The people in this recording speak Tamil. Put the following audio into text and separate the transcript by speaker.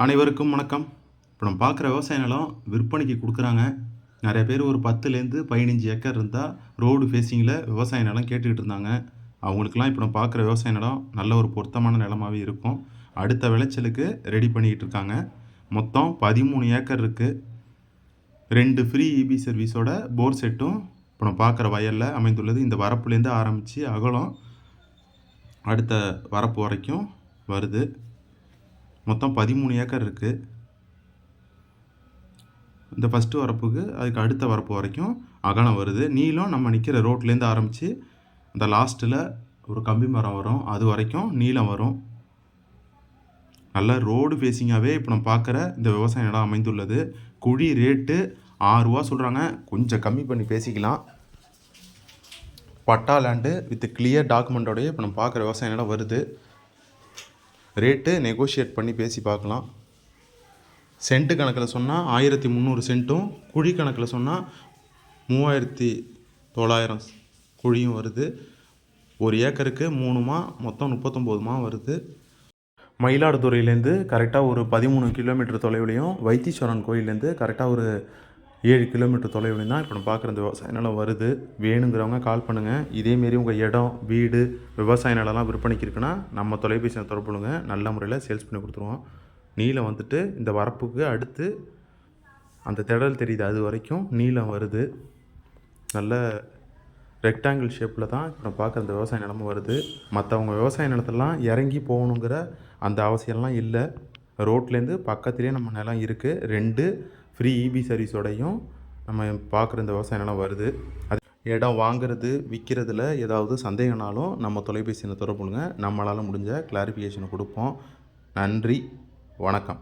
Speaker 1: அனைவருக்கும் வணக்கம். இப்போ நம்ம பார்க்குற விவசாய நிலம் விற்பனைக்கு கொடுக்குறாங்க. நிறைய பேர் ஒரு 10லேருந்து 15 ஏக்கர் இருந்தால் ரோடு ஃபேஸிங்கில் விவசாய நிலம் கேட்டுக்கிட்டு இருந்தாங்க. அவங்களுக்கெல்லாம் இப்போ நம்ம பார்க்குற விவசாய நிலம் நல்ல ஒரு பொருத்தமான நிலமாவே இருக்கும். அடுத்த விளைச்சலுக்கு ரெடி பண்ணிக்கிட்டு இருக்காங்க. மொத்தம் 13 ஏக்கர் இருக்குது. 2 ஃப்ரீ இபி சர்வீஸோட போர் செட்டும் இப்போ நம்ம பார்க்குற வயலில் அமைந்துள்ளது. இந்த வரப்புலேருந்து ஆரம்பித்து அகலம் அடுத்த வரப்பு வரைக்கும் வருது. மொத்தம் 13 ஏக்கர் இருக்குது. இந்த ஃபஸ்ட்டு வரப்புக்கு அதுக்கு அடுத்த வரப்பு வரைக்கும் அகலம் வருது. நீளம் நம்ம நிற்கிற ரோட்லேருந்து ஆரம்பித்து அந்த லாஸ்ட்டில் ஒரு கம்பி மரம் வரும், அது வரைக்கும் நீளம் வரும். நல்ல ரோடு ஃபேஸிங்காகவே இப்போ நம்ம பார்க்குற இந்த விவசாய நிலம் அமைந்துள்ளது. குழி ரேட்டு ₹6 சொல்கிறாங்க. கொஞ்சம் கம்மி பண்ணி பேசிக்கலாம். பட்டா லேண்டு வித் கிளியர் டாக்குமெண்ட்டோடய இப்போ நம்ம பார்க்குற விவசாய நிலம் வருது. ரேட்டு நெகோஷியேட் பண்ணி பேசி பார்க்கலாம். சென்ட்டு கணக்கில் சொன்னால் 1300 சென்ட்டும், குழி கணக்கில் சொன்னால் 3900 குழியும் வருது. ஒரு ஏக்கருக்கு 3 மா, மொத்தம் 39 மா வருது. மயிலாடுதுறையிலேருந்து கரெக்டாக ஒரு 13 கிலோமீட்டர் தொலைவுலையும், வைத்தீஸ்வரன் கோயிலேருந்து கரெக்டாக ஒரு 7 கிலோமீட்டர் தொலைவுலையும் தான் இப்போ நம்ம பார்க்குற இந்த விவசாய நிலம் வருது. வேணுங்கிறவங்க கால் பண்ணுங்கள். இதேமாரி உங்கள் இடம், வீடு, விவசாய நிலம்லாம் விற்பனைக்கு இருக்குன்னா நம்ம தொலைபேசியை தொடர்பு கொள்ளுங்கள். நல்ல முறையில் சேல்ஸ் பண்ணி கொடுத்துருவோம். நீளம் வந்துட்டு இந்த வரப்புக்கு அடுத்து அந்த திடல் தெரியுது, அது வரைக்கும் நீளம் வருது. நல்ல ரெக்டாங்கிள் ஷேப்பில் தான் இப்போ நம்ம பார்க்குற இந்த விவசாய நிலமும் வருது. மற்றவங்க விவசாய நிலத்தெல்லாம் இறங்கி போகணுங்கிற அந்த அவசியம்லாம் இல்லை. ரோட்லேருந்து பக்கத்துலேயே நம்ம நிலம் இருக்குது. 2 ஃப்ரீ இபி சர்வீஸோடையும் நம்ம பார்க்குற இந்த விவசாய நிலம் வருது. அது இடம் வாங்குறது விற்கிறதுல ஏதாவது சந்தேகம்னாலும் நம்ம தொலைபேசியில் தொடர்பு கொள்ளுங்கள். நம்மளால் முடிஞ்ச கிளாரிஃபிகேஷனை கொடுப்போம். நன்றி, வணக்கம்.